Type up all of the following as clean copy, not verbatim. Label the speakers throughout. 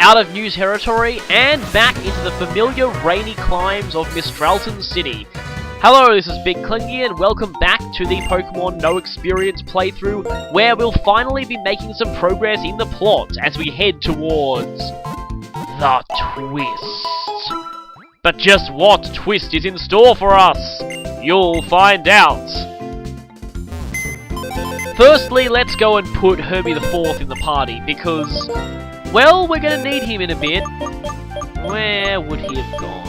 Speaker 1: out of new territory, and back into the familiar rainy climes of Mistralton City. Hello, this is Big Clingy, and welcome back to the Pokemon No Experience playthrough, where we'll finally be making some progress in the plot as we head towards the twist. But just what twist is in store for us? You'll find out. Firstly, let's go and put Herbie the Fourth in the party, because, well, we're gonna need him in a bit. Where would he have gone?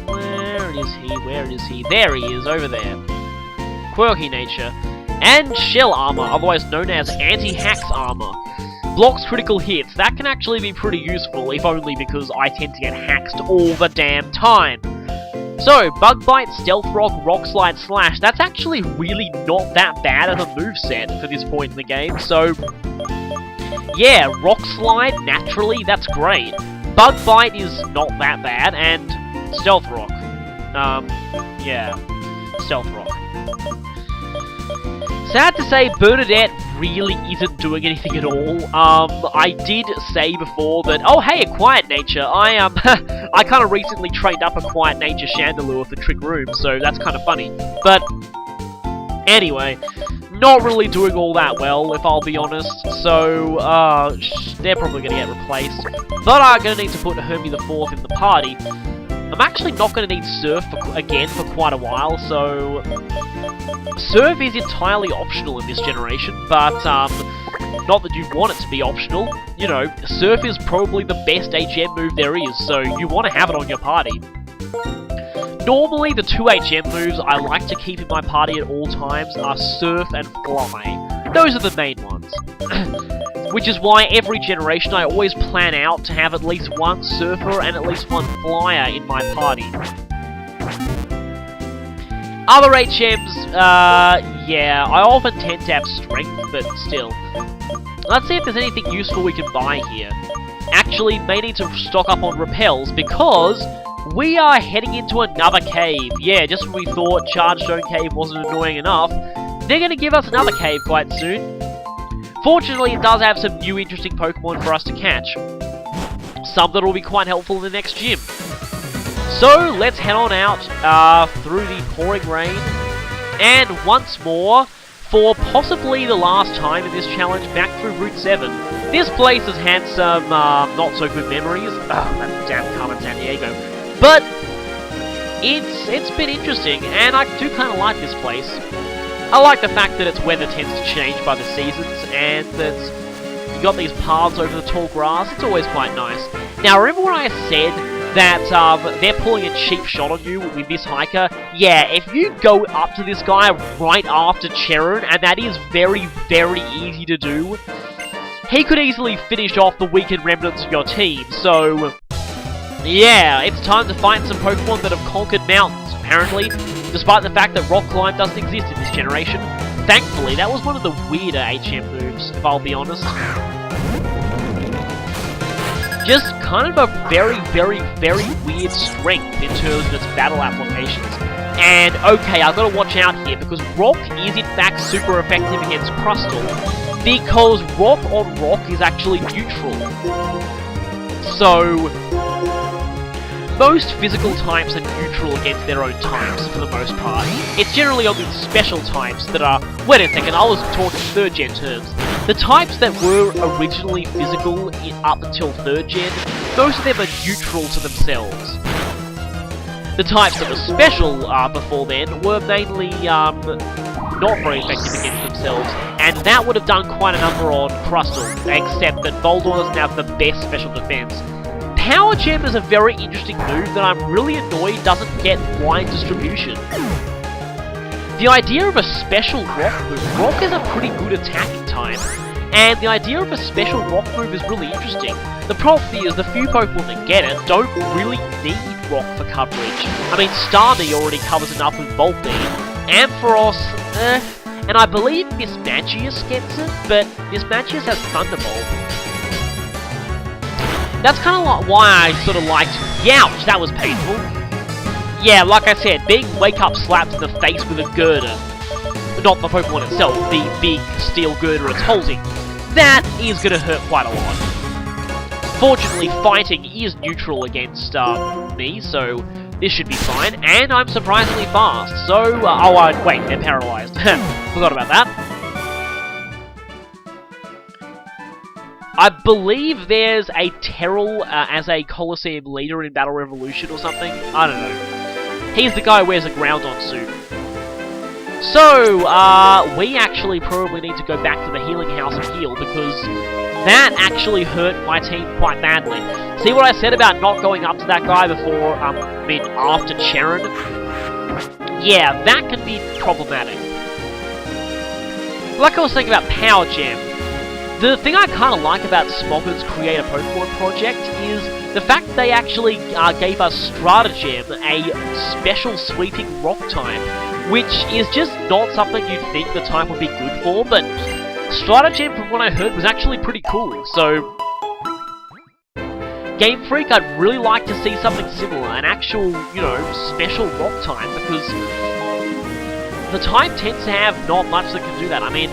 Speaker 1: Where is he? Where is he? There he is, over there. Quirky nature. And shell armor, otherwise known as anti-hacks armor. Blocks critical hits. That can actually be pretty useful, if only because I tend to get haxed all the damn time. So, Bug Bite, Stealth Rock, Rock Slide, Slash. That's actually really not that bad of a moveset for this point in the game, so yeah, Rock Slide, naturally, that's great. Bug Bite is not that bad, and Stealth Rock. Yeah, Stealth Rock. Sad to say, Bernadette really isn't doing anything at all. I did say before that, oh hey, a Quiet Nature. I kind of recently trained up a Quiet Nature Chandelure for Trick Room, so that's kind of funny. But anyway, not really doing all that well, if I'll be honest. So, they're probably going to get replaced. But I'm going to need to put Herbie the Fourth in the party. I'm actually not going to need Surf again for quite a while, so Surf is entirely optional in this generation, but not that you'd want it to be optional. You know, Surf is probably the best HM move there is, so you want to have it on your party. Normally, the two HM moves I like to keep in my party at all times are Surf and Fly. Those are the main ones. Which is why every generation I always plan out to have at least one Surfer and at least one Flyer in my party. Other HMs, yeah, I often tend to have Strength, but still. Let's see if there's anything useful we can buy here. Actually, may need to stock up on Repels, because we are heading into another cave. Yeah, just when we thought Charge Stone Cave wasn't annoying enough, they're going to give us another cave quite soon. Fortunately, it does have some new interesting Pokemon for us to catch. Some that will be quite helpful in the next gym. So, let's head on out through the pouring rain. And once more, for possibly the last time in this challenge, back through Route 7. This place has had some not-so-good memories. Oh, that damn Carmen San Diego. But it's been interesting, and I do kind of like this place. I like the fact that its weather tends to change by the seasons, and that you got these paths over the tall grass. It's always quite nice. Now, remember when I said that they're pulling a cheap shot on you with this hiker? Yeah, if you go up to this guy right after Cherun, and that is very, very easy to do, he could easily finish off the weakened remnants of your team, so yeah, it's time to find some Pokemon that have conquered mountains, apparently, despite the fact that Rock Climb doesn't exist in this generation. Thankfully, that was one of the weirder HM moves, if I'll be honest. Just kind of a very, very, very weird strength in terms of its battle applications. And, okay, I've got to watch out here, because Rock is in fact super effective against Crustle, because Rock on Rock is actually neutral. So most physical types are neutral against their own types, for the most part. It's generally only special types that are... Wait a second, I was talking 3rd gen terms. The types that were originally physical up until 3rd gen, most of them are neutral to themselves. The types that were special before then were mainly not very effective against themselves, and that would have done quite a number on Crustle, except that Voldor doesn't have the best special defense. Power Gem is a very interesting move that I'm really annoyed doesn't get wide distribution. The idea of a special rock move, Rock is a pretty good attacking type, and the idea of a special rock move is really interesting. The problem is the few Pokemon that get it don't really need rock for coverage. I mean, Starmie already covers enough with Volt Beam, Ampharos, and I believe Mismagius gets it, but Mismagius has Thunderbolt. That's kind of like why I sort of liked... Youch, that was painful. Yeah, like I said, being wake-up slapped in the face with a girder. Not the Pokemon itself, the big steel girder it's holding. That is going to hurt quite a lot. Fortunately, fighting is neutral against me, so this should be fine. And I'm surprisingly fast, so... wait, they're paralyzed. Forgot about that. I believe there's a Terrell as a Coliseum leader in Battle Revolution or something. I don't know. He's the guy who wears a Groudon suit. So, we actually probably need to go back to the healing house and heal, because that actually hurt my team quite badly. See what I said about not going up to that guy before, after Cheren? Yeah, that can be problematic. Like I was saying about Power Gem, the thing I kind of like about Smogger's Create a Pokemon project is the fact they actually gave us Stratagem, a special sweeping rock type, which is just not something you'd think the type would be good for, but Stratagem, from what I heard, was actually pretty cool, so... Game Freak, I'd really like to see something similar, an actual, you know, special rock type, because the type tends to have not much that can do that. I mean,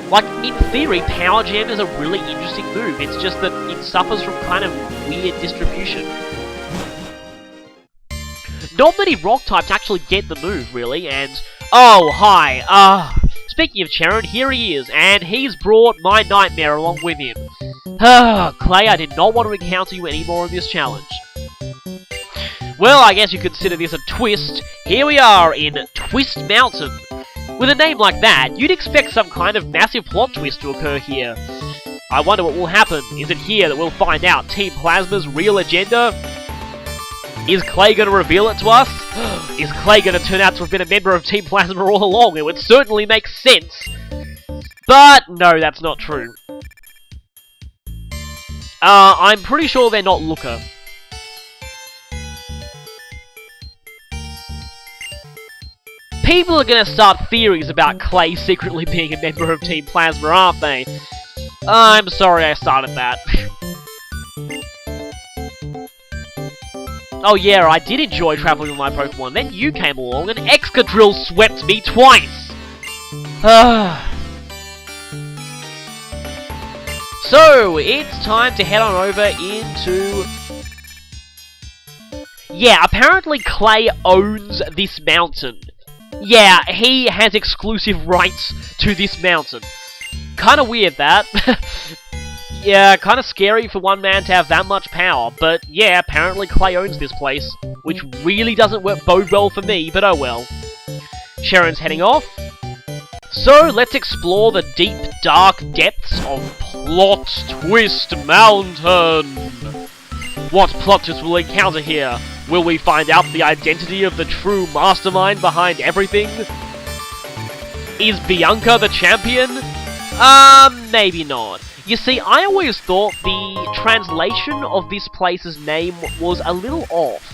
Speaker 1: like, in theory, Power Gem is a really interesting move, it's just that it suffers from kind of weird distribution. Not many rock types actually get the move, really, and... Oh, hi, speaking of Cheren, here he is, and he's brought my nightmare along with him. Clay, I did not want to encounter you anymore in this challenge. Well, I guess you consider this a twist. Here we are in Twist Mountain. With a name like that, you'd expect some kind of massive plot twist to occur here. I wonder what will happen. Is it here that we'll find out Team Plasma's real agenda? Is Clay going to reveal it to us? Is Clay going to turn out to have been a member of Team Plasma all along? It would certainly make sense. But, no, that's not true. I'm pretty sure they're not Looker. People are gonna start theories about Clay secretly being a member of Team Plasma, aren't they? I'm sorry I started that. Oh yeah, I did enjoy traveling with my Pokemon, then you came along and Excadrill swept me twice! So, it's time to head on over into... Yeah, apparently Clay owns this mountain. Yeah, he has exclusive rights to this mountain. Kinda weird, that. Yeah, kinda scary for one man to have that much power, but yeah, apparently Clay owns this place, which really doesn't bode well for me, but oh well. Cheren's heading off. So, let's explore the deep, dark depths of Plot Twist Mountain! What plot twist will we encounter here? Will we find out the identity of the true mastermind behind everything? Is Bianca the champion? Maybe not. You see, I always thought the translation of this place's name was a little off.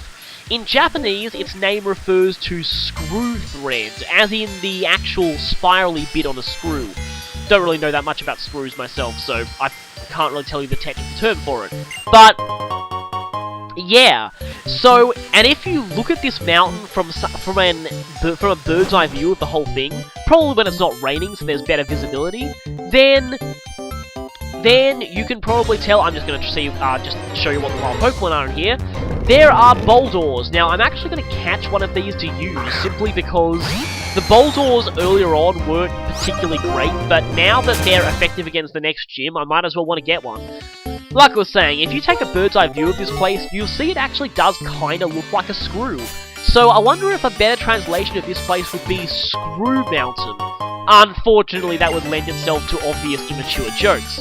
Speaker 1: In Japanese, its name refers to screw thread, as in the actual spirally bit on a screw. Don't really know that much about screws myself, so I can't really tell you the technical term for it. But, yeah. So, and if you look at this mountain from a bird's eye view of the whole thing, probably when it's not raining, so there's better visibility, then you can probably tell. I'm just going to just show you what the wild Pokemon are in here. There are Boldors. Now, I'm actually going to catch one of these to use, simply because the Boldors earlier on weren't particularly great, but now that they're effective against the next gym, I might as well want to get one. Like I was saying, if you take a bird's eye view of this place, you'll see it actually does kind of look like a screw. So I wonder if a better translation of this place would be Screw Mountain. Unfortunately, that would lend itself to obvious immature jokes.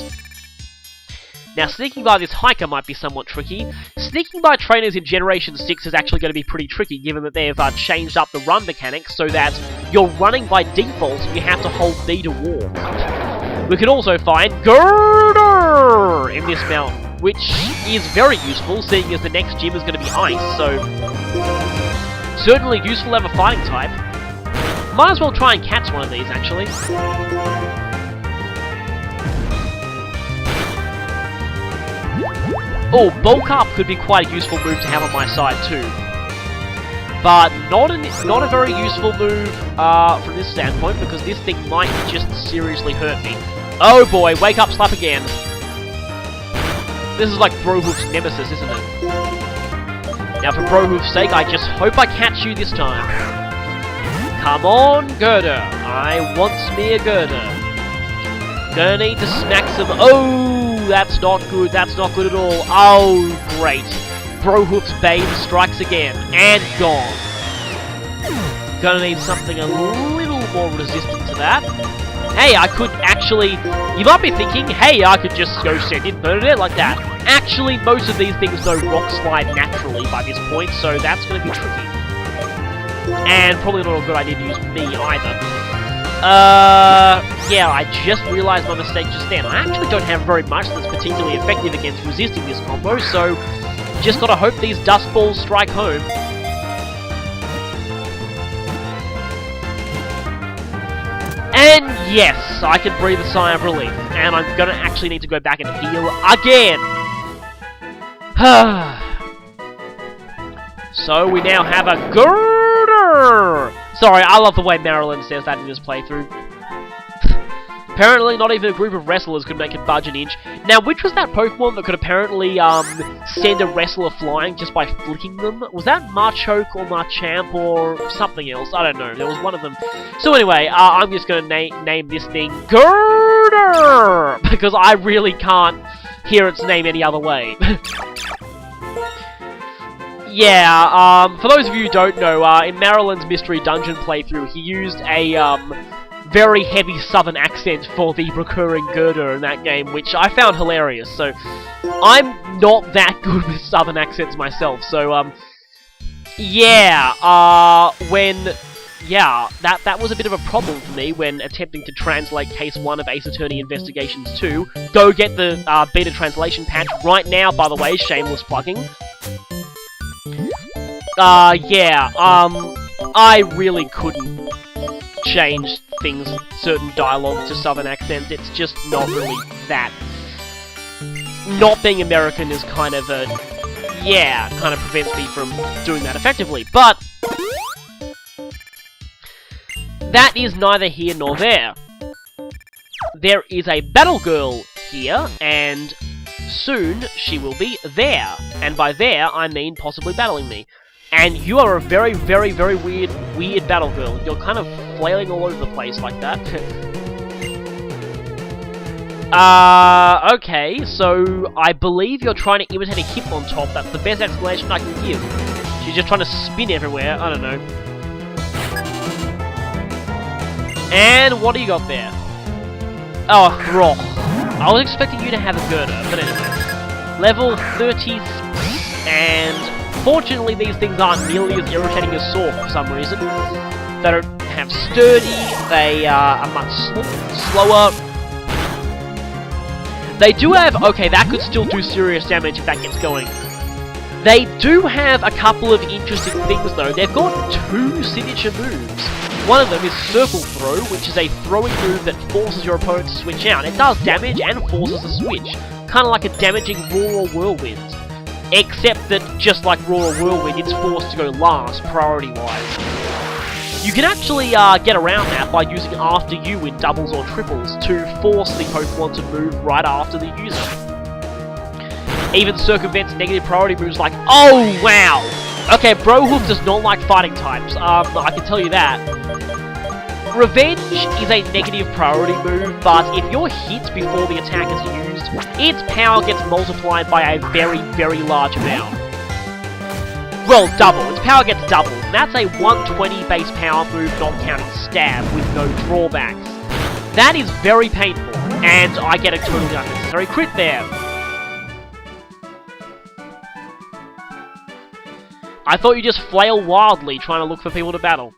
Speaker 1: Now, sneaking by this hiker might be somewhat tricky. Sneaking by trainers in Generation 6 is actually going to be pretty tricky, given that they've changed up the run mechanics so that you're running by default and you have to hold D to walk. We can also find Girder in this mountain, which is very useful, seeing as the next gym is going to be ice, so... certainly useful to have a fighting type. Might as well try and catch one of these, actually. Oh, Bulk Up could be quite a useful move to have on my side too. But not a very useful move from this standpoint, because this thing might just seriously hurt me. Oh boy, Wake Up Slap again. This is like Brohoof's nemesis, isn't it? Now for Brohoof's sake, I just hope I catch you this time. Come on, Girder. I want me a Girder. Gonna need to smack some... Oh, that's not good. That's not good at all. Oh, great. Brohoof's Bane strikes again. And gone. Gonna need something a little more resistant to that. Hey, I could actually... You might be thinking, hey, I could just go send in Bernadette like that. Actually, most of these things know Rock Slide naturally by this point, so that's going to be tricky. And probably not a good idea to use me either. Yeah, I just realized my mistake just then. I actually don't have very much that's particularly effective against resisting this combo, so just gotta hope these Dust Balls strike home. And yes, I can breathe a sigh of relief. And I'm gonna actually need to go back and heal again. So we now have a Girder! Sorry, I love the way Marilyn says that in this playthrough. Apparently, not even a group of wrestlers could make it budge an inch. Now, which was that Pokemon that could apparently send a wrestler flying just by flicking them? Was that Machoke or Machamp or something else? I don't know. There was one of them. So anyway, I'm just going to name this thing Girder! Because I really can't hear its name any other way. Yeah, for those of you who don't know, in Marilyn's Mystery Dungeon playthrough, he used a, very heavy southern accent for the recurring Girder in that game, which I found hilarious, so I'm not that good with southern accents myself, so, yeah, that was a bit of a problem for me when attempting to translate Case 1 of Ace Attorney Investigations 2. Go get the, beta translation patch right now, by the way, shameless plugging. I really couldn't change certain dialogue to southern accents. It's just not really that. Not being American is kind of kind of prevents me from doing that effectively. But that is neither here nor there. There is a battle girl here, and soon she will be there. And by there, I mean possibly battling me. And you are a very, very, very weird battle girl. You're kind of flailing all over the place like that. Okay, so I believe you're trying to imitate a Hitmontop. That's the best explanation I can give. She's just trying to spin everywhere. I don't know. And what do you got there? Oh, Rock. I was expecting you to have a Girder, but anyway. Level 30, and fortunately these things aren't nearly as irritating as Saw for some reason. They don't have sturdy, they are much slower. They do have, okay, that could still do serious damage if that gets going. They do have a couple of interesting things though. They've got two signature moves. One of them is Circle Throw, which is a throwing move that forces your opponent to switch out. It does damage and forces a switch, kind of like a damaging Roar or Whirlwind. Except that, just like Roar or Whirlwind, it's forced to go last, priority-wise. You can actually get around that by using After You in doubles or triples to force the Pokemon to move right after the user. Even circumvents negative priority moves like, oh wow! Okay, Brohoof does not like fighting types, I can tell you that. Revenge is a negative priority move, but if you're hit before the attack is used, its power gets multiplied by a very, very large amount. Well, double. Its power gets doubled, and that's a 120 base power move not counting stab with no drawbacks. That is very painful, and I get a totally unnecessary crit there. I thought you just flail wildly trying to look for people to battle.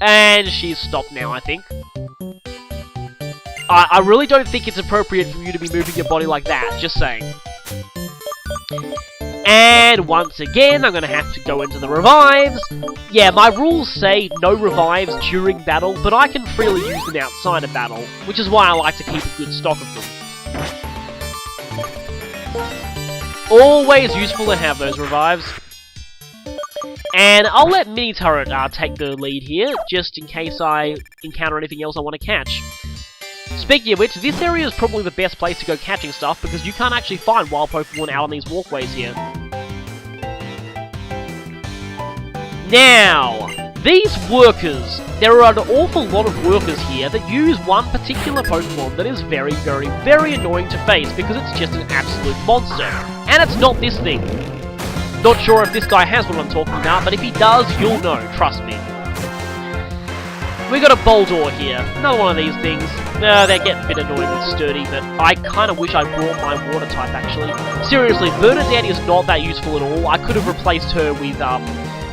Speaker 1: And she's stopped now, I think. I really don't think it's appropriate for you to be moving your body like that, just saying. And once again, I'm going to have to go into the revives. Yeah, my rules say no revives during battle, but I can freely use them outside of battle, which is why I like to keep a good stock of them. Always useful to have those revives. And I'll let Mini Turret take the lead here, just in case I encounter anything else I want to catch. Speaking of which, this area is probably the best place to go catching stuff because you can't actually find wild Pokemon out on these walkways here. Now, these workers, there are an awful lot of workers here that use one particular Pokemon that is very, very, very annoying to face because it's just an absolute monster. And it's not this thing. Not sure if this guy has what I'm talking about, but if he does, you'll know, trust me. We got a Boldore here, another one of these things. They're getting a bit annoying and sturdy, but I kind of wish I brought my water type actually. Seriously, Bernadette is not that useful at all. I could have replaced her with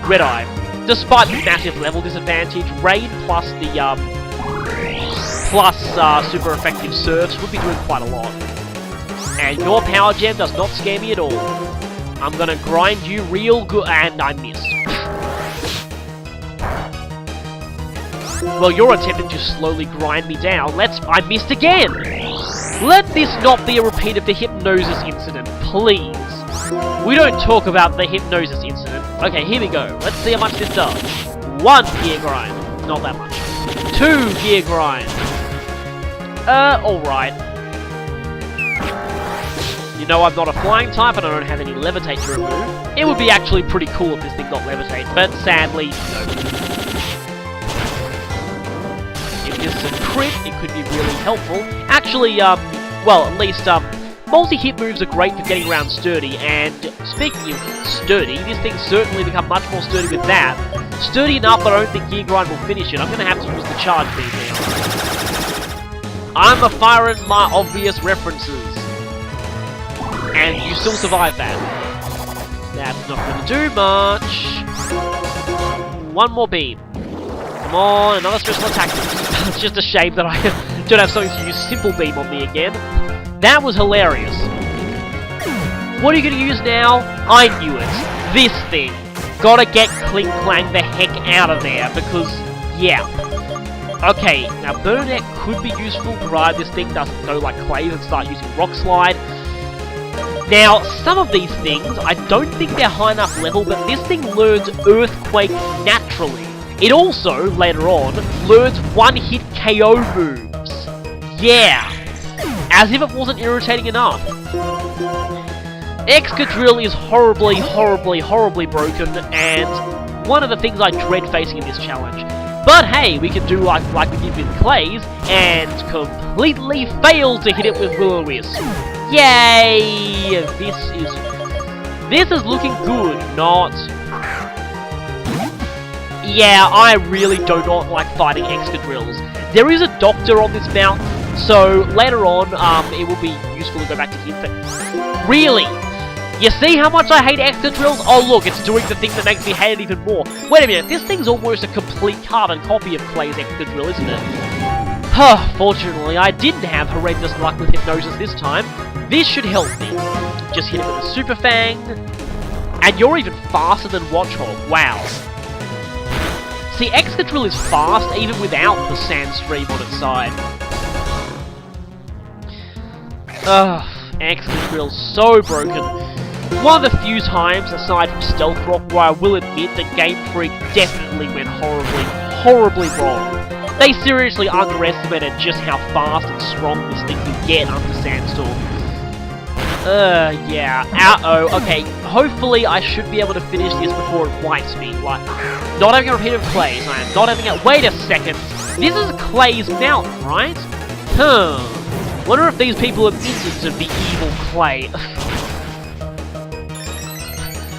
Speaker 1: Red-Eye. Despite the massive level disadvantage, Raid plus the super effective Surfs would be doing quite a lot. And your Power Gem does not scare me at all. I'm gonna grind you real good, and I missed. Well, you're attempting to slowly grind me down. I missed again! Let this not be a repeat of the Hypnosis incident, please. We don't talk about the Hypnosis incident. Okay, here we go. Let's see how much this does. 1 gear grind. Not that much. 2 gear grind. Alright. You know I'm not a flying type and I don't have any levitate to remove. It would be actually pretty cool if this thing got levitate, but sadly, no. If this is a crit, it could be really helpful. Actually, well, at least, multi-hit moves are great for getting around sturdy, and speaking of sturdy, this thing's certainly become much more sturdy with that. Sturdy enough, but I don't think Gear Grind will finish it. I'm going to have to use the charge beam now. I'm a firing my obvious references. And you still survive that. That's not going to do much. One more beam. Come on, another stressful attack. It's just a shame that I don't have something to use Simple Beam on me again. That was hilarious. What are you going to use now? I knew it. This thing. Gotta get Clink Clang the heck out of there, because, yeah. Okay, now Bernadette could be useful, provided this thing doesn't go like Clays and start using Rock Slide. Now, some of these things, I don't think they're high enough level, but this thing learns Earthquake naturally. It also, later on, learns one-hit KO moves. Yeah! As if it wasn't irritating enough. Excadrill is horribly, horribly, horribly broken, and one of the things I dread facing in this challenge. But hey, we can do like we did with Clays, and completely fail to hit it with Will-O-Wisp. Yay! This is looking good, not... Yeah, I really do not like fighting Excadrills. There is a doctor on this mountain, so later on, it will be useful to go back to him. Really? You see how much I hate Excadrills? Oh look, it's doing the thing that makes me hate it even more. Wait a minute, this thing's almost a complete carbon copy of Clay's Excadrill, isn't it? Fortunately, I didn't have horrendous luck with Hypnosis this time. This should help me. Just hit it with a Super Fang. And you're even faster than Watchog. Wow. See, Excadrill is fast even without the Sandstream on its side. Ugh, Excadrill's so broken. One of the few times, aside from Stealth Rock, where I will admit that Game Freak definitely went horribly, horribly wrong. They seriously underestimated just how fast and strong this thing can get under Sandstorm. Yeah. Uh-oh. Okay, hopefully I should be able to finish this before it wipes me. Like, not having a repeat of Clays. I am not having a... Wait a second. This is Clay's Mountain, right? Wonder if these people are minions of the evil Clay.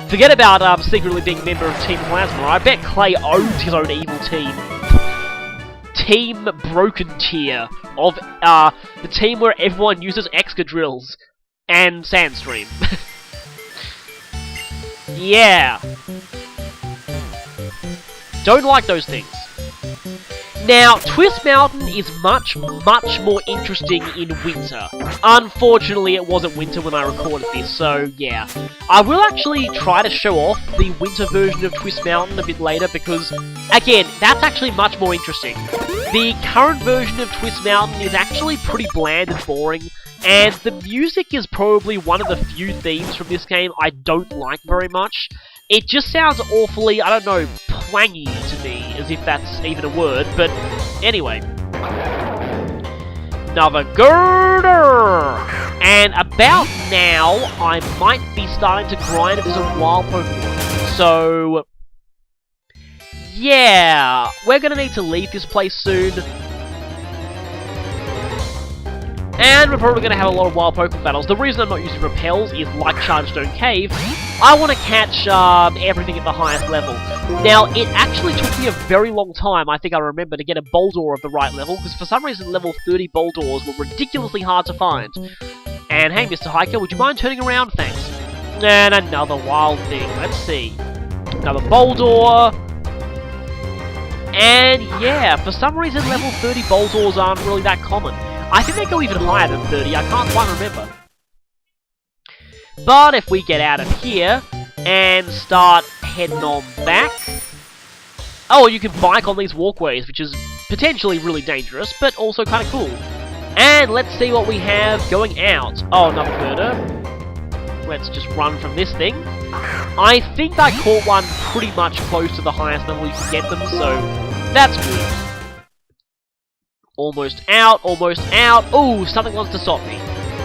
Speaker 1: Forget about secretly being a member of Team Plasma. I bet Clay owns his own evil team. Team Broken Tier of the team where everyone uses Excadrills and Sandstream. Yeah. Don't like those things. Now, Twist Mountain is much, much more interesting in winter. Unfortunately, it wasn't winter when I recorded this, so yeah. I will actually try to show off the winter version of Twist Mountain a bit later because, again, that's actually much more interesting. The current version of Twist Mountain is actually pretty bland and boring, and the music is probably one of the few themes from this game I don't like very much. It just sounds awfully, I don't know, twangy to me, as if that's even a word, but anyway. another girder! And about now, I might be starting to grind if there's a wild Pokemon. So, yeah, we're gonna need to leave this place soon. And we're probably going to have a lot of wild Pokemon battles. The reason I'm not using repels is, like Chargestone Cave, I want to catch everything at the highest level. Now, it actually took me a very long time, I think I remember, to get a Boldore of the right level, because for some reason level 30 Boldores were ridiculously hard to find. And hey, Mr. Hiker, would you mind turning around? Thanks. And another wild thing. Let's see. Another Boldore. And yeah, for some reason level 30 Boldores aren't really that common. I think they go even higher than 30, I can't quite remember. But if we get out of here and start heading on back... Oh, you can bike on these walkways, which is potentially really dangerous, but also kind of cool. And let's see what we have going out. Oh, another girder. Let's just run from this thing. I think I caught one pretty much close to the highest level you can get them, so that's good. Almost out, almost out. Oh, something wants to stop me.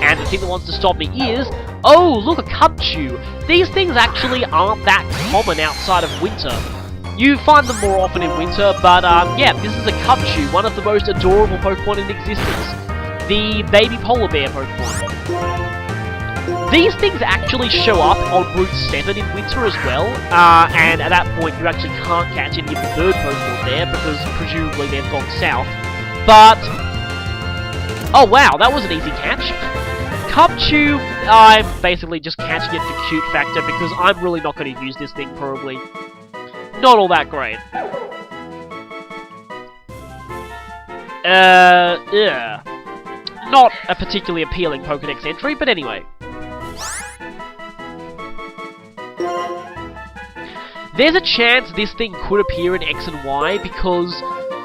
Speaker 1: And the thing that wants to stop me is... Oh, look, a Cubchoo. These things actually aren't that common outside of winter. You find them more often in winter, but yeah, this is a Cubchoo, one of the most adorable Pokemon in existence. The baby polar bear Pokemon. These things actually show up on Route 7 in winter as well, and at that point you actually can't catch any of the bird Pokemon there, because presumably they've gone south. But, oh wow, that was an easy catch. Cubchoo, I'm basically just catching it for cute factor because I'm really not going to use this thing probably. Not all that great. Yeah. Not a particularly appealing Pokedex entry, but anyway. There's a chance this thing could appear in X and Y because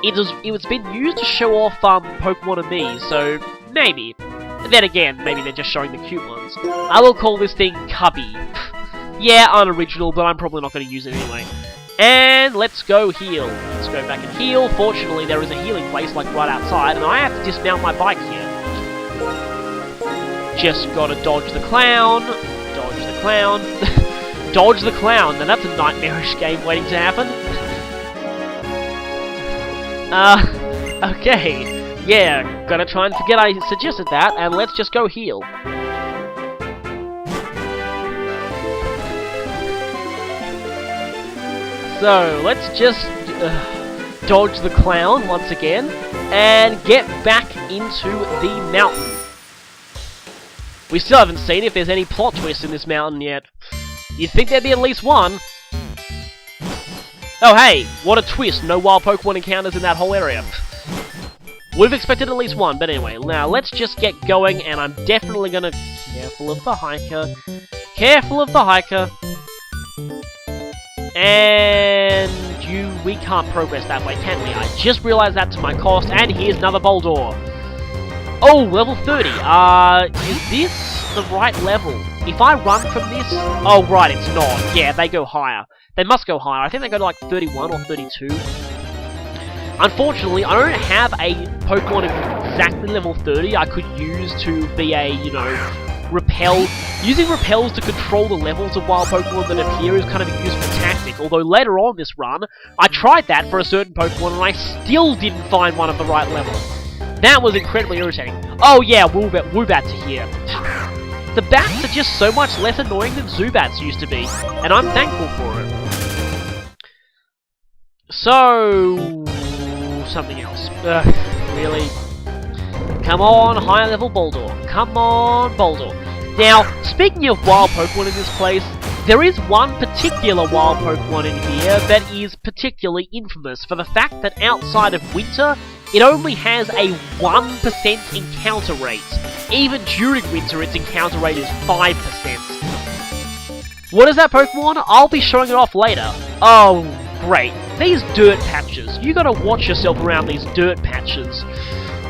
Speaker 1: it's been used to show off Pokemon and me, so maybe. Then again, maybe they're just showing the cute ones. I will call this thing Cubby. Yeah, unoriginal, but I'm probably not going to use it anyway. And let's go heal. Let's go back and heal. Fortunately, there is a healing place like right outside, and I have to dismount my bike here. Just gotta dodge the clown. Dodge the clown. Dodge the clown. Now that's a nightmarish game waiting to happen. Okay. Yeah, gotta try and forget I suggested that, and let's just go heal. So, let's just dodge the clown once again, and get back into the mountain. We still haven't seen if there's any plot twists in this mountain yet. You'd think there'd be at least one. Oh hey, what a twist, no wild Pokemon encounters in that whole area. Would've expected at least one, but anyway, now let's just get going, and I'm definitely gonna... Careful of the hiker. Careful of the hiker. And we can't progress that way, can we? I just realized that to my cost, and here's another Boldore. Oh, level 30. Is this the right level? If I run from this... Oh, right, it's not. Yeah, they go higher. They must go higher. I think they go to like 31 or 32. Unfortunately, I don't have a Pokemon exactly level 30 I could use to be a, you know, repel. Using repels to control the levels of wild Pokemon that appear is kind of a useful tactic, although later on this run, I tried that for a certain Pokemon and I still didn't find one of the right level. That was incredibly irritating. Oh yeah, Woobats are here. The bats are just so much less annoying than Zubats used to be, and I'm thankful for it. So... something else. Really? Come on, higher level Boldore. Come on, Boldore. Now, speaking of wild Pokemon in this place, there is one particular wild Pokemon in here that is particularly infamous for the fact that outside of winter, it only has a 1% encounter rate. Even during winter, its encounter rate is 5%. What is that Pokemon? I'll be showing it off later. Oh, great. These dirt patches. You gotta watch yourself around these dirt patches.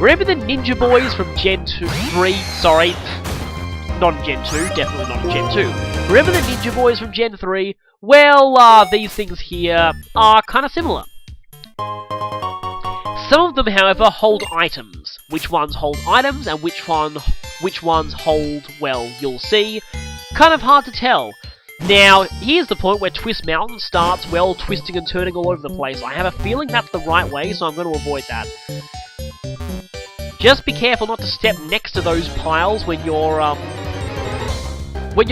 Speaker 1: Remember the Ninja Boys from Gen 3? Sorry. Not in Gen 2, definitely not in Gen 2. Remember the Ninja Boys from Gen 3? Well, these things here are kind of similar. Some of them, however, hold items. Which ones hold items and which ones hold, well, you'll see. Kind of hard to tell. Now, here's the point where Twist Mountain starts, well, twisting and turning all over the place. I have a feeling that's the right way, so I'm going to avoid that. Just be careful not to step next to those piles when your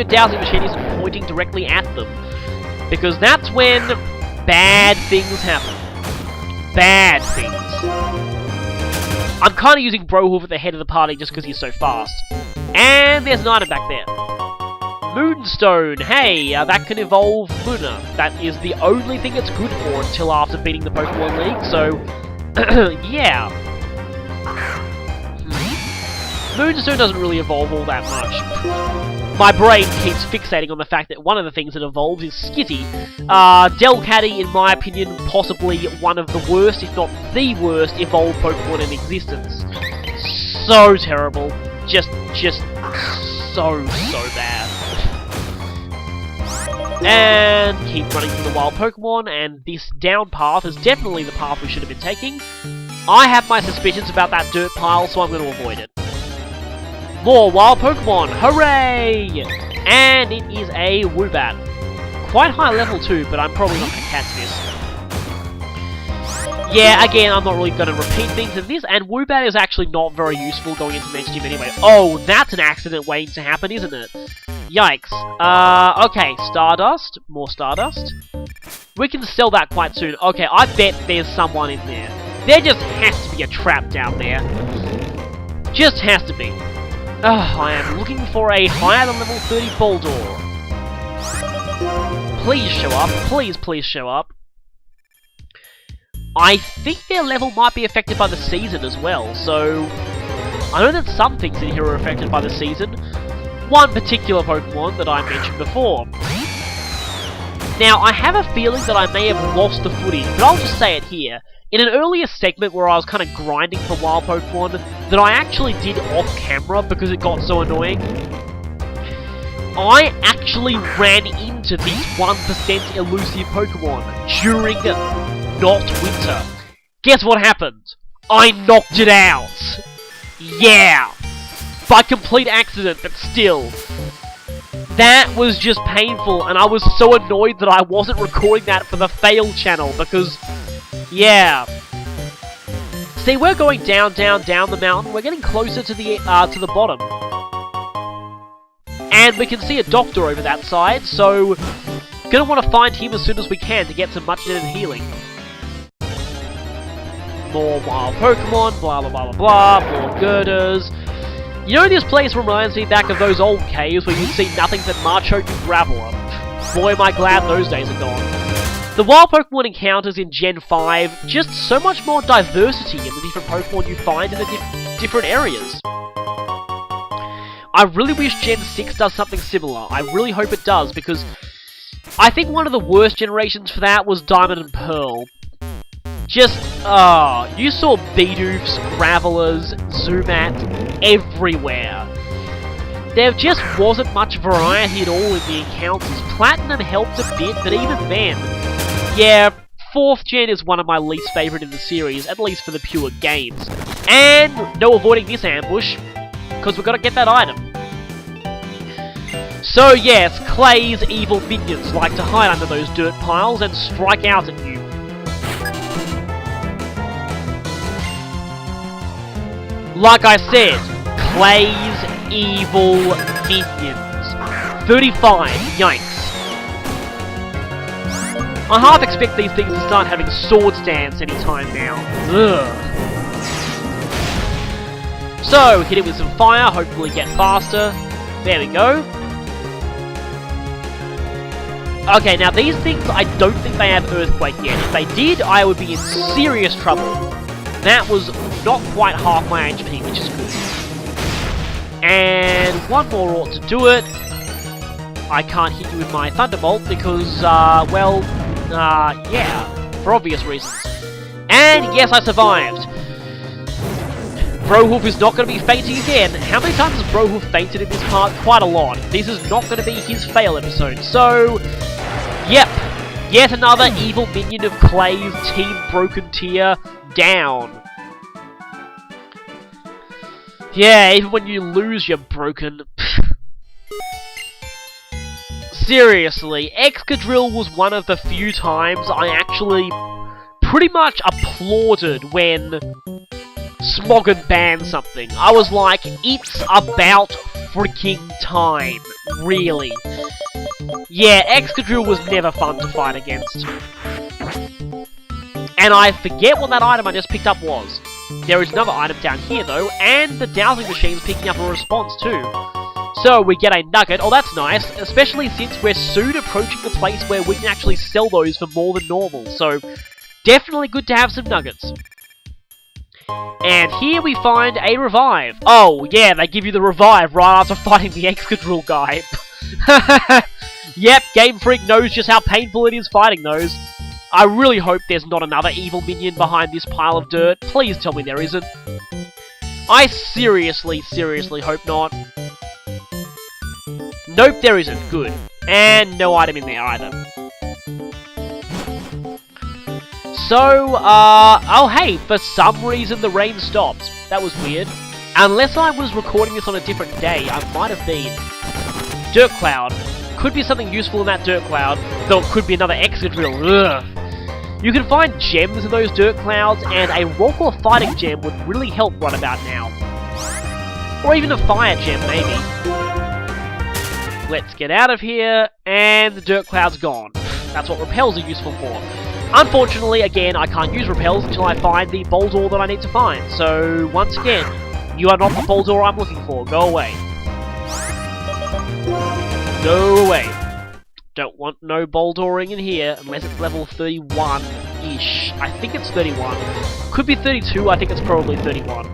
Speaker 1: dowsing machine isn't pointing directly at them. Because that's when bad things happen. Bad things. I'm kind of using Brohoof at the head of the party just because he's so fast. And there's an item back there. Moonstone. Hey, that can evolve Luna. That is the only thing it's good for until after beating the Pokemon League, so... yeah. Moonstone doesn't really evolve all that much. My brain keeps fixating on the fact that one of the things that evolves is Skitty. Delcatty, in my opinion, possibly one of the worst, if not the worst, evolved Pokemon in existence. So terrible. Just so bad. And keep running through the wild Pokemon, and this down path is definitely the path we should have been taking. I have my suspicions about that dirt pile, so I'm going to avoid it. More wild Pokemon! Hooray! And it is a Woobat. Quite high level too, but I'm probably not going to catch this. Yeah, again, I'm not really going to repeat things in this, and Woobat is actually not very useful going into the next gym anyway. Oh, that's an accident waiting to happen, isn't it? Yikes. Okay, Stardust. More Stardust. We can sell that quite soon. Okay, I bet there's someone in there. There just has to be a trap down there. Just has to be. I am looking for a higher than level 30 Boldor. Please show up. Please, please show up. I think their level might be affected by the season as well, so... I know that some things in here are affected by the season. One particular Pokemon that I mentioned before. Now, I have a feeling that I may have lost the footage, but I'll just say it here. In an earlier segment where I was kind of grinding for wild Pokemon, that I actually did off camera because it got so annoying, I actually ran into these 1% elusive Pokemon during not winter. Guess what happened? I knocked it out! Yeah! By complete accident, but still. That was just painful, and I was so annoyed that I wasn't recording that for the fail channel, because... yeah. See, we're going down the mountain. We're getting closer to the bottom. And we can see a doctor over that side, so... gonna want to find him as soon as we can to get some much-needed healing. More wild Pokemon, blah blah blah blah blah, more girders. You know, this place reminds me back of those old caves where you'd see nothing but Machoke and Graveler. Boy, am I glad those days are gone. The wild Pokemon encounters in Gen 5, just so much more diversity in the different Pokemon you find in the different areas. I really wish Gen 6 does something similar. I really hope it does, because I think one of the worst generations for that was Diamond and Pearl. Just, you saw Bidoofs, Gravelers, Zumat everywhere. There just wasn't much variety at all in the encounters. Platinum helped a bit, but even then, yeah, 4th Gen is one of my least favourite in the series, at least for the pure games. And no avoiding this ambush, because we've got to get that item. So yes, Clay's evil minions like to hide under those dirt piles and strike out at you. Like I said, Clay's evil minions. 35, yikes. I half expect these things to start having sword stance anytime now. Ugh. So, hit it with some fire, hopefully get faster. There we go. Okay, now these things, I don't think they have Earthquake yet. If they did, I would be in serious trouble. That was not quite half my HP, which is good. And one more ought to do it. I can't hit you with my Thunderbolt because, yeah, for obvious reasons. And yes, I survived. Brohoof is not going to be fainting again. How many times has Brohoof fainted in this part? Quite a lot. This is not going to be his fail episode. So, yep, yet another evil minion of Clay's Team Broken Tier down. Yeah, even when you lose, you're broken. Seriously, Excadrill was one of the few times I actually pretty much applauded when Smogon banned something. I was like, it's about freaking time. Really. Yeah, Excadrill was never fun to fight against. And I forget what that item I just picked up was. There is another item down here though, and the dowsing machine's picking up a response too. So we get a nugget. Oh, that's nice, especially since we're soon approaching the place where we can actually sell those for more than normal. So, definitely good to have some nuggets. And here we find a revive. Oh, yeah, they give you the revive right after fighting the Excadrill guy. Yep, Game Freak knows just how painful it is fighting those. I really hope there's not another evil minion behind this pile of dirt. Please tell me there isn't. I seriously hope not. Nope, there isn't. Good. And no item in there either. So, oh hey, for some reason the rain stopped. That was weird. Unless I was recording this on a different day, I might have been. Dirt Cloud. Could be something useful in that Dirt Cloud, though it could be another Excadrill. Ugh. You can find gems in those Dirt Clouds, and a Rock or Fighting Gem would really help right about now. Or even a Fire Gem, maybe. Let's get out of here, and the Dirt Cloud's gone. That's what repels are useful for. Unfortunately, again, I can't use repels until I find the Boldore that I need to find. So, once again, you are not the Boldore I'm looking for. Go away. Go away. Don't want no Boldoring in here, unless it's level 31-ish. I think it's 31. Could be 32, I think it's probably 31.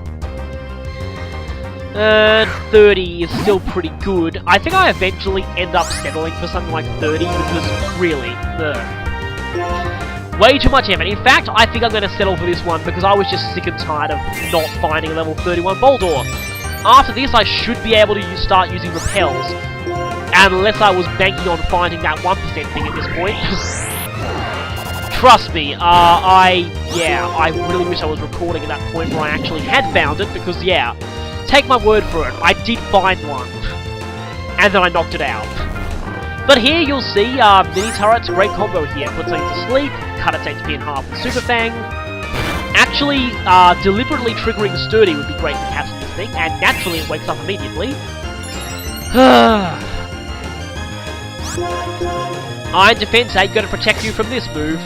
Speaker 1: 30 is still pretty good. I think I eventually end up settling for something like 30, because really, way too much effort. In fact, I think I'm going to settle for this one, because I was just sick and tired of not finding a level 31 Boldore. After this, I should be able to start using repels. Unless I was banking on finding that 1% thing at this point. Trust me, I really wish I was recording at that point where I actually had found it, because yeah, take my word for it, I did find one. And then I knocked it out. But here you'll see, mini turret's a great combo here. Puts things to sleep, cut its HP in half with Super Fang. Actually, deliberately triggering Sturdy would be great for catching this thing, and naturally it wakes up immediately. Iron Defense ain't gonna protect you from this move.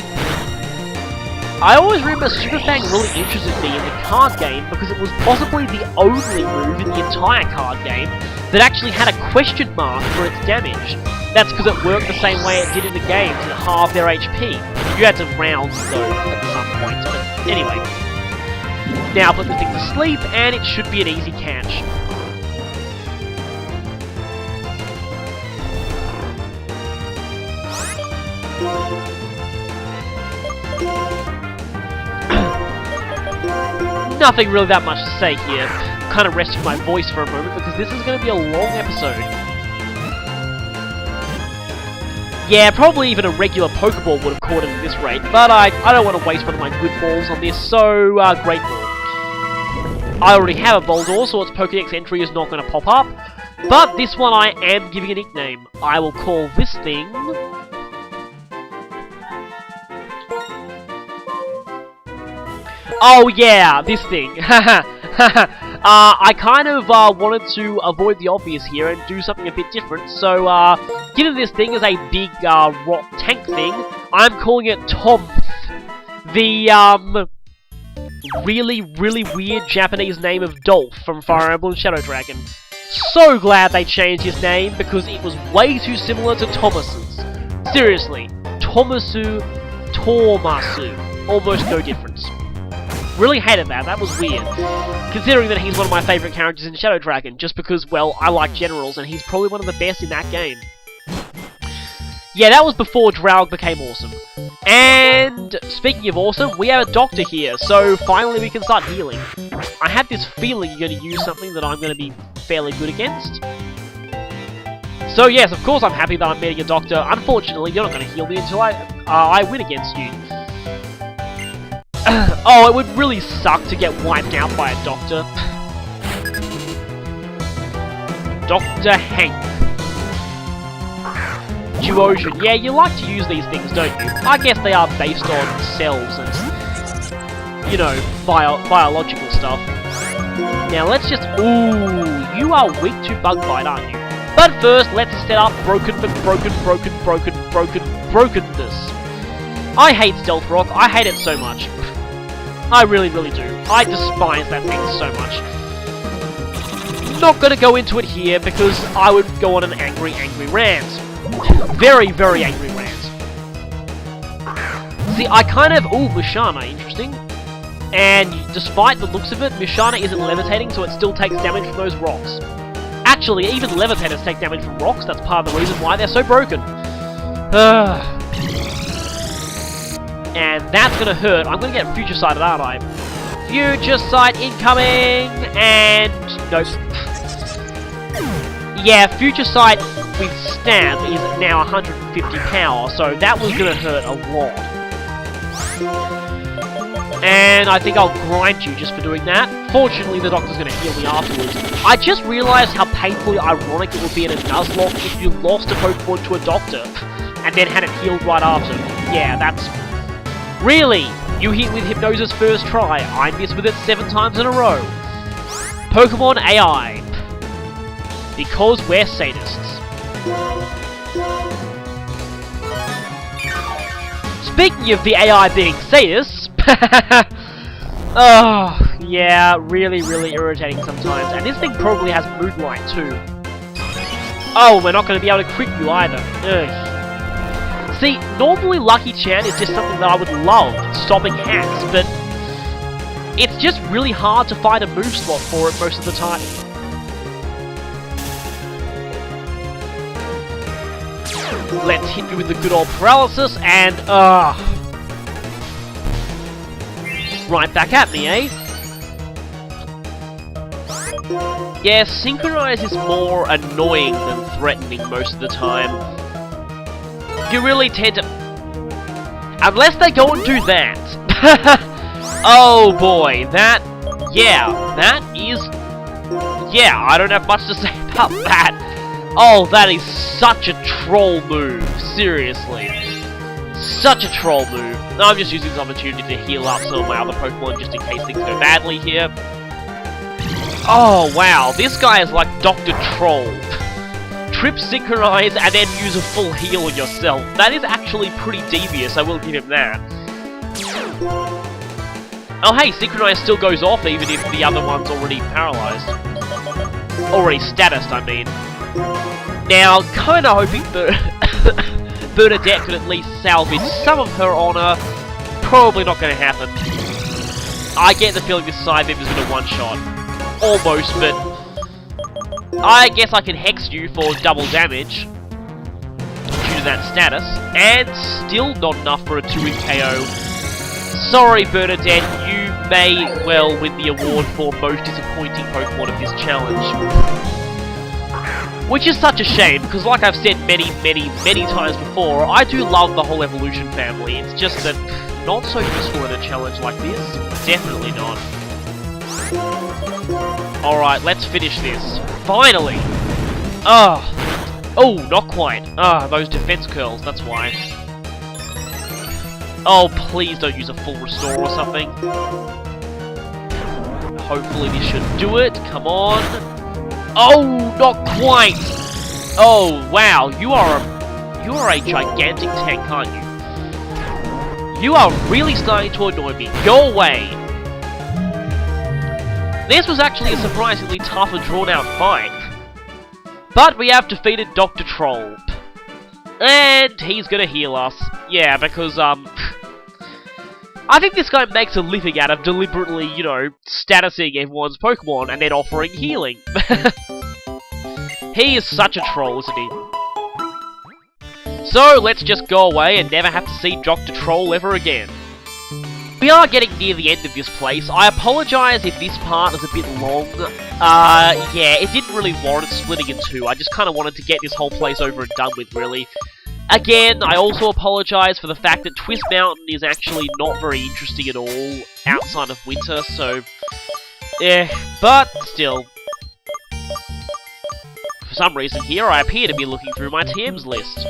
Speaker 1: I always remember Super Fang really interested me in the card game because it was possibly the only move in the entire card game that actually had a question mark for its damage. That's because it worked the same way it did in the game to halve their HP. You had to round though at some point, but anyway. Now put the thing to sleep and it should be an easy catch. Nothing really that much to say here. Kind of resting my voice for a moment because this is going to be a long episode. Yeah, probably even a regular Pokeball would have caught it at this rate, but I don't want to waste one of my good balls on this, so Great Ball. I already have a Boldore, so its Pokédex entry is not going to pop up, but this one I am giving a nickname. I will call this thing... Oh yeah, this thing. I kind of wanted to avoid the obvious here and do something a bit different, so given this thing is a big rock tank thing, I'm calling it Tomth. The really weird Japanese name of Dolph from Fire Emblem Shadow Dragon. So glad they changed his name because it was way too similar to Thomas's. Seriously, Tomasu, almost no difference. Really hated that, that was weird. Considering that he's one of my favourite characters in Shadow Dragon, just because, well, I like generals, and he's probably one of the best in that game. Yeah, that was before Draug became awesome. And, speaking of awesome, we have a doctor here, so finally we can start healing. I had this feeling you're going to use something that I'm going to be fairly good against. So yes, of course I'm happy that I'm meeting a doctor. Unfortunately, you're not going to heal me until I win against you. Oh, it would really suck to get wiped out by a doctor. Dr. Hank. Duosion. Yeah, you like to use these things, don't you? I guess they are based on cells and, you know, biological stuff. Now let's just... Ooh, you are weak to bug bite, aren't you? But first, let's set up brokenness. I hate Stealth Rock. I hate it so much. I really, really do. I despise that thing so much. Not gonna go into it here because I would go on an angry rant. Very, very angry rant. See, I kind of... Ooh, Mishana, interesting. And despite the looks of it, Mishana isn't levitating, so it still takes damage from those rocks. Actually, even levitators take damage from rocks. That's part of the reason why they're so broken. And that's gonna hurt. I'm gonna get Future Sighted, aren't I? Future Sight incoming! And... nope. Yeah, Future Sight with Stab is now 150 power, so that was gonna hurt a lot. And I think I'll grind you just for doing that. Fortunately, the doctor's gonna heal me afterwards. I just realized how painfully ironic it would be in a Nuzlocke if you lost a Pokemon to a doctor, and then had it healed right after. Yeah, that's... Really? You hit with Hypnosis first try, I miss with it 7 times in a row. Pokemon AI. Because we're sadists. Speaking of the AI being sadists... Oh, yeah, really, really irritating sometimes. And this thing probably has Moonlight too. Oh, we're not going to be able to crit you either. Ugh. See, normally Lucky Chan is just something that I would love, stopping hacks, but it's just really hard to find a move slot for it most of the time. Let's hit you with the good old paralysis, and right back at me, eh? Yeah, Synchronize is more annoying than threatening most of the time. You really tend to... Unless they go and do that. Oh boy, that... Yeah, that is... Yeah, I don't have much to say about that. Oh, that is such a troll move, seriously. Such a troll move. I'm just using this opportunity to heal up some of my other Pokemon just in case things go badly here. Oh, wow, this guy is like Dr. Troll. Trip, Synchronize, and then use a full heal on yourself. That is actually pretty devious, I will give him that. Oh hey, Synchronize still goes off even if the other one's already paralyzed. Already statused, I mean. Now, kinda hoping that Bernadette could at least salvage some of her honor. Probably not gonna happen. I get the feeling this side member's gonna one-shot. Almost, but... I guess I can hex you for double damage. Due to that status. And still not enough for a 2-hit KO. Sorry, Bernadette, you may well win the award for most disappointing Pokemon of this challenge. Which is such a shame, because like I've said many times before, I do love the whole evolution family. It's just that, not so useful in a challenge like this. Definitely not. Alright, let's finish this. Finally! Oh, not quite. Those defense curls, that's why. Oh, please don't use a full restore or something. Hopefully this should do it. Come on. Oh, not quite! Oh, wow, you are a gigantic tank, aren't you? You are really starting to annoy me. Go away! This was actually a surprisingly tough and drawn-out fight. But we have defeated Dr. Troll. And he's gonna heal us. Yeah, because, I think this guy makes a living out of deliberately, you know, statusing everyone's Pokemon and then offering healing. He is such a troll, isn't he? So, let's just go away and never have to see Dr. Troll ever again. We are getting near the end of this place. I apologise if this part is a bit long. Yeah, it didn't really warrant splitting in two. I just kind of wanted to get this whole place over and done with, really. Again, I also apologise for the fact that Twist Mountain is actually not very interesting at all outside of winter, so... but still. For some reason here, I appear to be looking through my TMs list.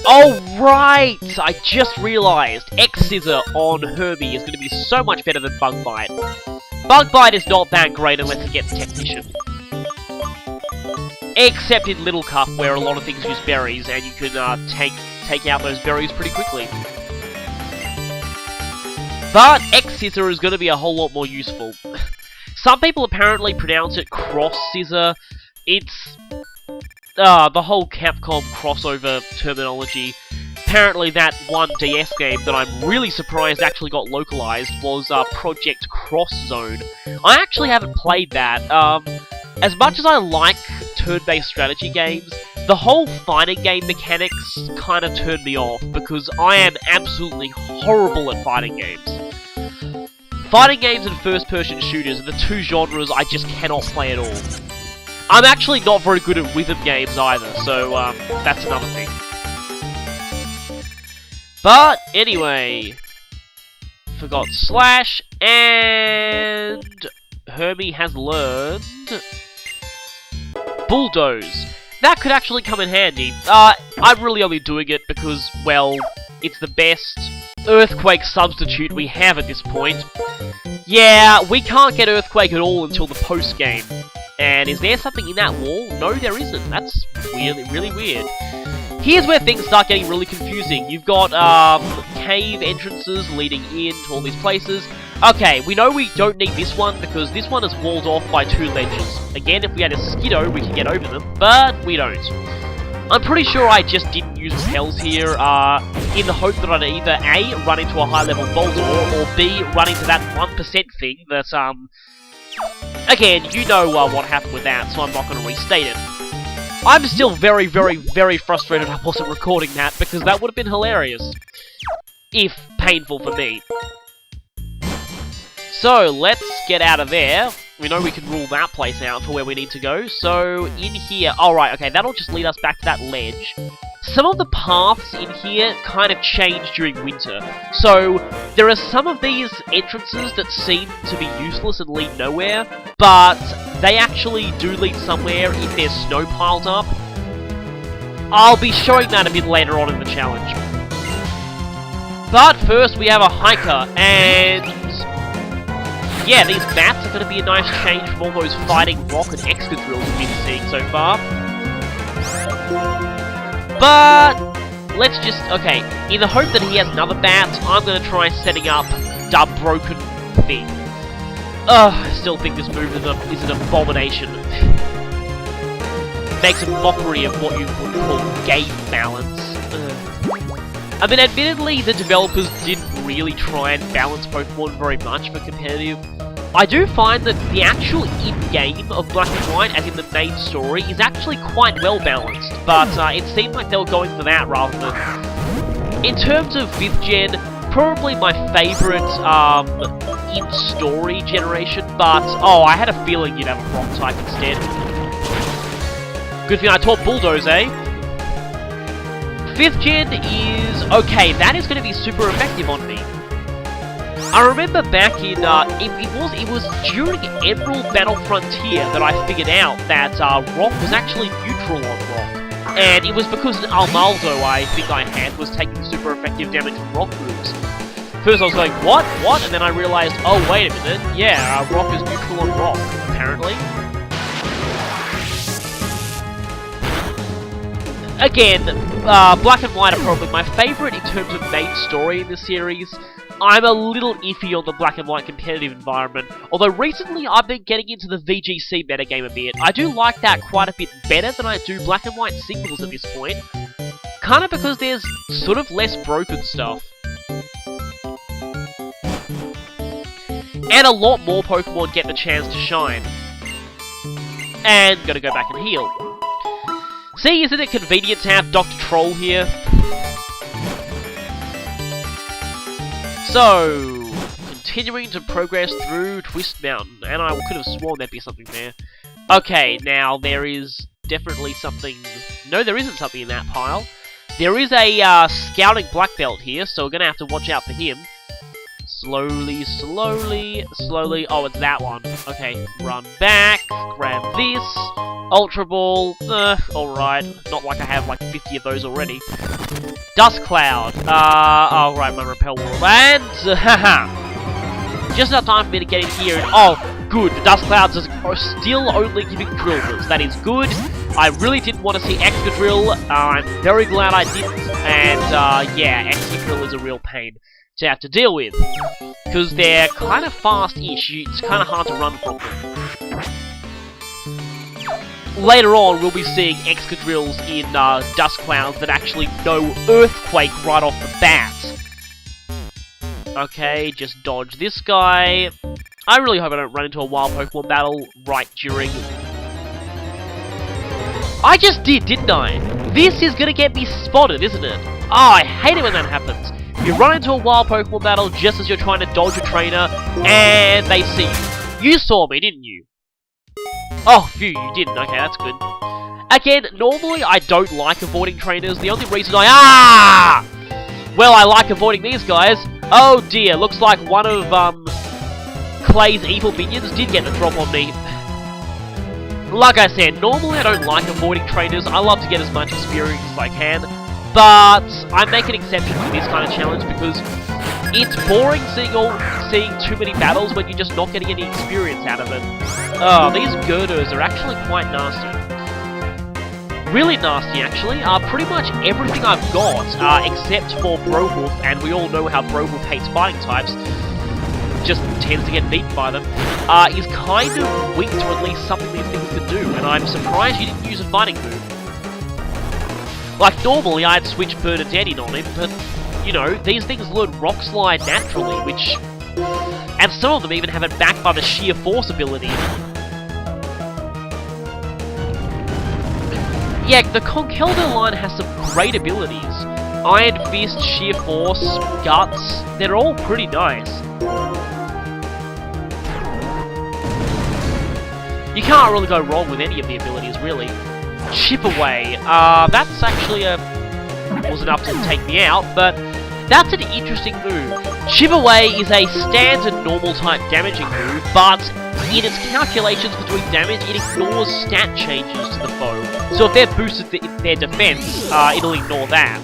Speaker 1: Oh, right! I just realised X-Scissor on Herbie is going to be so much better than Bug Bite. Bug Bite is not that great unless it gets Technician. Except in Little Cup, where a lot of things use berries, and you can take out those berries pretty quickly. But X-Scissor is going to be a whole lot more useful. Some people apparently pronounce it Cross-Scissor. It's the whole Capcom crossover terminology. Apparently that one DS game that I'm really surprised actually got localized was Project Cross Zone. I actually haven't played that. As much as I like turn-based strategy games, the whole fighting game mechanics kind of turned me off, because I am absolutely horrible at fighting games. Fighting games and first-person shooters are the two genres I just cannot play at all. I'm actually not very good at rhythm games either, so that's another thing. But anyway, forgot Slash, and Hermie has learned Bulldoze. That could actually come in handy. I'm really only doing it because, well, it's the best Earthquake substitute we have at this point. Yeah, we can't get Earthquake at all until the post-game. And is there something in that wall? No, there isn't. That's really weird. Here's where things start getting really confusing. You've got, cave entrances leading in to all these places. Okay, we know we don't need this one, because this one is walled off by two ledges. Again, if we had a Skiddo, we could get over them, but we don't. I'm pretty sure I just didn't use repels here, in the hope that I'd either A, run into a high-level Voltor, or B, run into that 1% thing that, again, you know what happened with that, so I'm not going to restate it. I'm still very frustrated I wasn't recording that, because that would have been hilarious. If painful for me. So, let's get out of there. We know we can rule that place out for where we need to go. So, in here... Alright, okay, that'll just lead us back to that ledge. Some of the paths in here kind of change during winter. So, there are some of these entrances that seem to be useless and lead nowhere, but they actually do lead somewhere if there's snow piled up. I'll be showing that a bit later on in the challenge. But first, we have a hiker, and... yeah, these mats are going to be a nice change from all those fighting rock and excadrills we've been seeing so far. But let's just... okay, in the hope that he has another bat, I'm going to try setting up the broken thing. I still think this move is an abomination. Makes a mockery of what you would call game balance. I mean, admittedly, the developers didn't really try and balance Pokemon very much for competitive. I do find that the actual in-game of Black and White, as in the main story, is actually quite well balanced, but it seemed like they were going for that rather than... In terms of 5th Gen, probably my favourite in-story generation, but, oh, I had a feeling you'd have a rock type instead. Good thing I taught Bulldoze, eh? 5th Gen is... okay, that is going to be super effective on me. I remember back in, it was during Emerald Battle Frontier that I figured out that, Rock was actually neutral on Rock. And it was because an Almaldo I think I had was taking super effective damage from Rock moves. First I was like, what? What? And then I realized, oh, wait a minute, yeah, Rock is neutral on Rock, apparently. Again, Black and White are probably my favourite in terms of main story in the series. I'm a little iffy on the Black and White competitive environment, although recently I've been getting into the VGC metagame a bit. I do like that quite a bit better than I do Black and White singles at this point. Kind of because there's sort of less broken stuff. And a lot more Pokemon get the chance to shine. And gotta go back and heal. See, isn't it convenient to have Dr. Troll here? So, continuing to progress through Twist Mountain, and I could have sworn there'd be something there. Okay, now there is definitely something... no, there isn't something in that pile. There is a scouting black belt here, so we're going to have to watch out for him. Slowly, slowly, slowly. Oh, it's that one. Okay, run back, grab this. Ultra Ball, alright. Not like I have like 50 of those already. Dust Cloud. Oh, right, my Repel Wall. And, haha. Just enough time for me to get in here and, oh, good. The Dust Clouds are still only giving drill moves. That is good. I really didn't want to see Extra Drill. I'm very glad I didn't. And, yeah, Extra Drill is a real pain to have to deal with. Because they're kind of fast-ish. It's kind of hard to run from them. Later on, we'll be seeing Extra Drills in Dust Clouds that actually know Earthquake right off the bat. Okay, just dodge this guy. I really hope I don't run into a wild Pokemon battle right during... I just did, didn't I? This is gonna get me spotted, isn't it? Oh, I hate it when that happens. You run into a wild Pokemon battle just as you're trying to dodge a trainer, and they see you. You saw me, didn't you? Oh, phew, you didn't. Okay, that's good. Again, normally I don't like avoiding trainers. The only reason well, I like avoiding these guys. Oh dear, looks like one of, Clay's evil minions did get the drop on me. Like I said, normally I don't like avoiding trainers. I love to get as much experience as I can. But I make an exception for this kind of challenge because it's boring seeing too many battles when you're just not getting any experience out of it. Oh, these girders are actually quite nasty. Really nasty, actually. Pretty much everything I've got, except for Browolf, and we all know how Browolf hates fighting types, just tends to get beaten by them, is kind of weak to at least something these things can do, and I'm surprised you didn't use a fighting move. Like, normally I'd switch Bernadette in on him, but, you know, these things learn Rock Slide naturally, which... And some of them even have it backed by the Sheer Force ability. Yeah, the Conkeldurr line has some great abilities. Iron Fist, Sheer Force, Guts, they're all pretty nice. You can't really go wrong with any of the abilities, really. Chip Away, that's actually wasn't enough to take me out, but that's an interesting move. Chip Away is a standard normal type damaging move, but in its calculations between damage, it ignores stat changes to the foe. So if they're boosted their defense, it'll ignore that.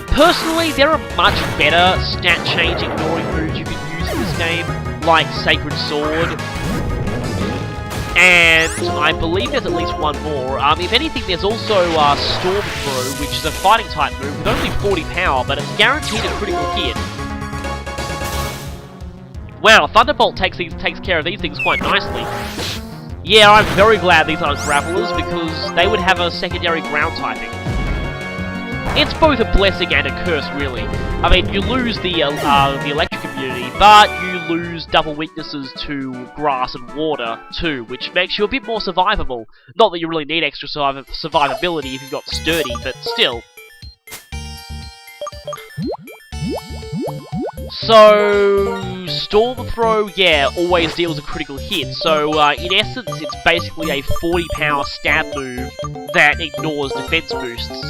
Speaker 1: Personally, there are much better stat change ignoring moves you can use in this game, like Sacred Sword. And I believe there's at least one more. If anything, there's also Storm Throw, which is a fighting type move with only 40 power, but it's guaranteed a critical hit. Wow, Thunderbolt takes care of these things quite nicely. Yeah, I'm very glad these aren't grapplers, because they would have a secondary ground typing. It's both a blessing and a curse, really. I mean, you lose the electric immunity, but you lose double weaknesses to grass and water, too, which makes you a bit more survivable. Not that you really need extra survivability if you've got sturdy, but still. So, Storm Throw, yeah, always deals a critical hit. So, in essence, it's basically a 40 power stab move that ignores defense boosts.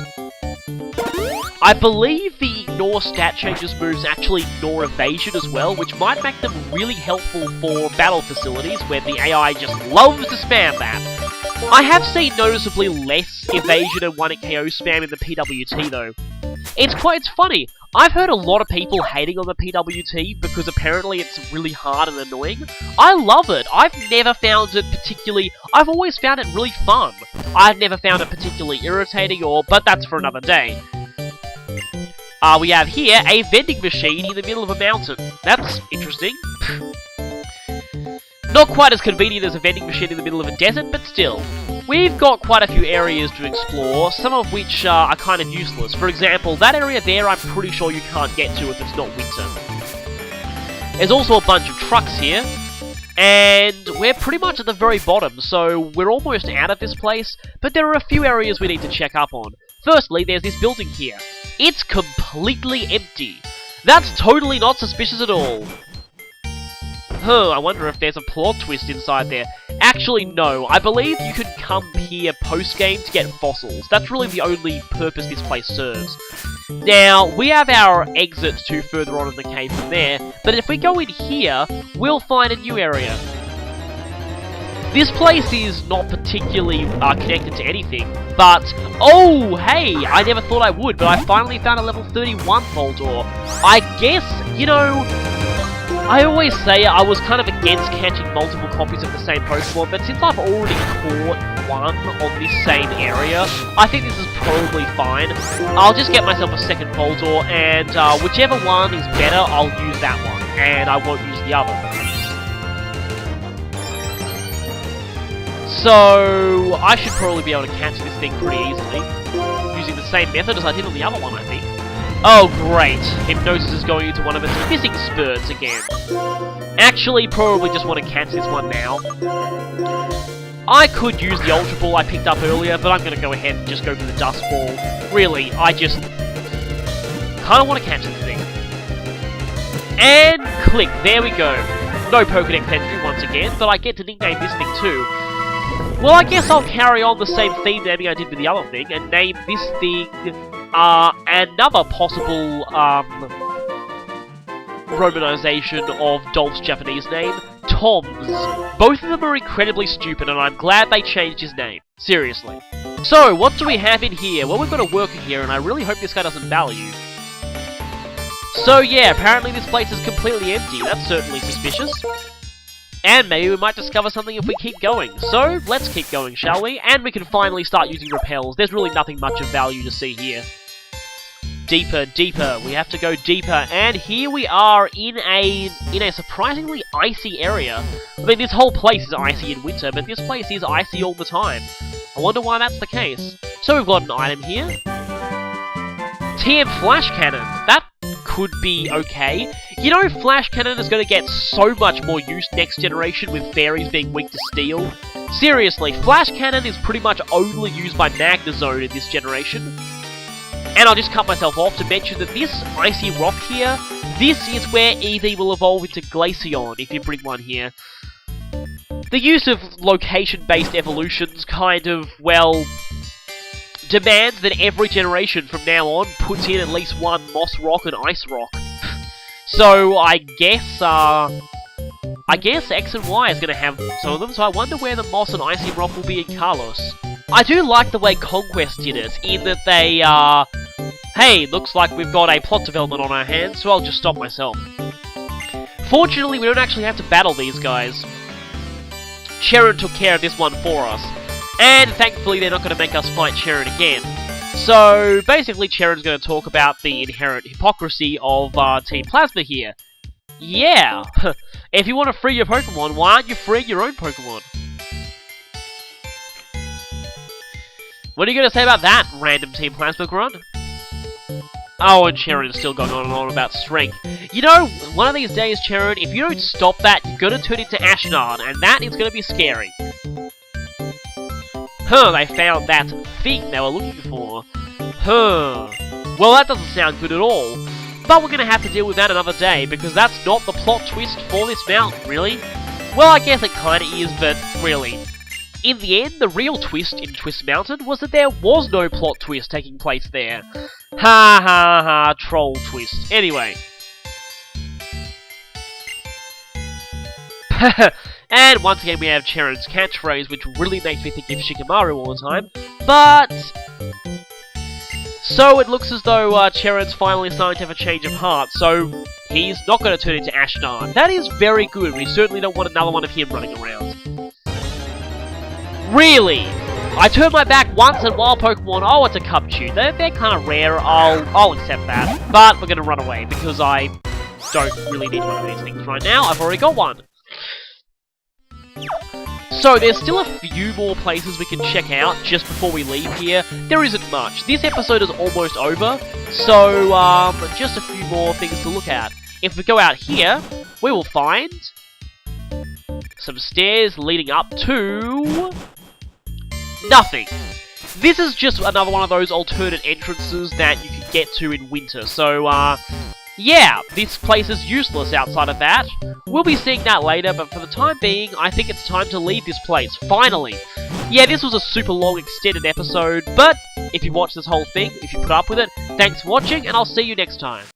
Speaker 1: I believe the ignore stat changes moves actually ignore evasion as well, which might make them really helpful for battle facilities where the AI just loves to spam that. I have seen noticeably less evasion and 1-hit KO spam in the PWT though. It's funny. I've heard a lot of people hating on the PWT because apparently it's really hard and annoying. I love it. I've never found it particularly... I've always found it really fun. I've never found it particularly irritating but that's for another day. We have here a vending machine in the middle of a mountain. That's interesting. Not quite as convenient as a vending machine in the middle of a desert, but still. We've got quite a few areas to explore, some of which are kind of useless. For example, that area there I'm pretty sure you can't get to if it's not winter. There's also a bunch of trucks here, and we're pretty much at the very bottom, so we're almost out of this place, but there are a few areas we need to check up on. Firstly, there's this building here. It's completely empty. That's totally not suspicious at all. I wonder if there's a plot twist inside there. Actually, no. I believe you can come here post-game to get fossils. That's really the only purpose this place serves. Now, we have our exit to further on in the cave from there, but if we go in here, we'll find a new area. This place is not particularly connected to anything, but... Oh, hey! I never thought I would, but I finally found a level 31 vault door. I guess, you know... I always say I was kind of against catching multiple copies of the same Pokemon, but since I've already caught one on this same area, I think this is probably fine. I'll just get myself a second Voltor, and whichever one is better, I'll use that one, and I won't use the other. So, I should probably be able to catch this thing pretty easily, using the same method as I did on the other one, I think. Oh, great. Hypnosis is going into one of its missing spurts again. Actually, probably just want to catch this one now. I could use the Ultra Ball I picked up earlier, but I'm going to go ahead and just go for the Dust Ball. Really, I just kind of want to catch this thing. And click, there we go. No Pokédex entry once again, but I get to nickname this thing too. Well, I guess I'll carry on the same theme naming I did with the other thing, and name this thing... another possible, romanization of Dolph's Japanese name, Tom's. Both of them are incredibly stupid, and I'm glad they changed his name. Seriously. So, what do we have in here? Well, we've got a worker here, and I really hope this guy doesn't value. So, yeah, apparently this place is completely empty. That's certainly suspicious. And maybe we might discover something if we keep going. So, let's keep going, shall we? And we can finally start using repels. There's really nothing much of value to see here. Deeper, deeper. We have to go deeper. And here we are in a surprisingly icy area. I mean, this whole place is icy in winter, but this place is icy all the time. I wonder why that's the case. So we've got an item here. TM Flash Cannon. That could be okay. You know, Flash Cannon is going to get so much more use next generation with fairies being weak to steel. Seriously, Flash Cannon is pretty much only used by Magnezone in this generation. And I'll just cut myself off to mention that this icy rock here, this is where Eevee will evolve into Glaceon if you bring one here. The use of location-based evolutions kind of, well... demands that every generation from now on puts in at least one Moss Rock and Ice Rock. So I guess X and Y is going to have some of them, so I wonder where the Moss and Icy Rock will be in Kalos. I do like the way Conquest did it, in that they, hey, looks like we've got a plot development on our hands, so I'll just stop myself. Fortunately, we don't actually have to battle these guys. Cheren took care of this one for us. And thankfully, they're not going to make us fight Cheren again. So, basically, Cheren's going to talk about the inherent hypocrisy of Team Plasma here. Yeah! If you want to free your Pokemon, why aren't you freeing your own Pokemon? What are you going to say about that, random Team Plasma grunt? Oh, and Cheren is still going on and on about strength. You know, one of these days, Cheren, if you don't stop that, you're going to turn into Ashnard, and that is going to be scary. Huh, they found that thing they were looking for. Huh. Well, that doesn't sound good at all. But we're going to have to deal with that another day, because that's not the plot twist for this mountain, really. Well, I guess it kind of is, but really. In the end, the real twist in Twist Mountain was that there was no plot twist taking place there. Ha ha ha, troll twist. Anyway. And once again we have Cheren's catchphrase, which really makes me think of Shikamaru all the time. But... so it looks as though Cheren's finally starting to have a change of heart, so he's not going to turn into Ashnard. That is very good. We certainly don't want another one of him running around. Really? I turned my back once and wild Pokemon, oh, it's a Cubchoo. They're kind of rare, I'll accept that. But we're going to run away, because I don't really need one of these things right now. I've already got one. So, there's still a few more places we can check out just before we leave here. There isn't much. This episode is almost over, so, just a few more things to look at. If we go out here, we will find some stairs leading up to... nothing. This is just another one of those alternate entrances that you can get to in winter, so, yeah, this place is useless outside of that. We'll be seeing that later, but for the time being, I think it's time to leave this place, finally. Yeah, this was a super long extended episode, but if you watched this whole thing, if you put up with it, thanks for watching, and I'll see you next time.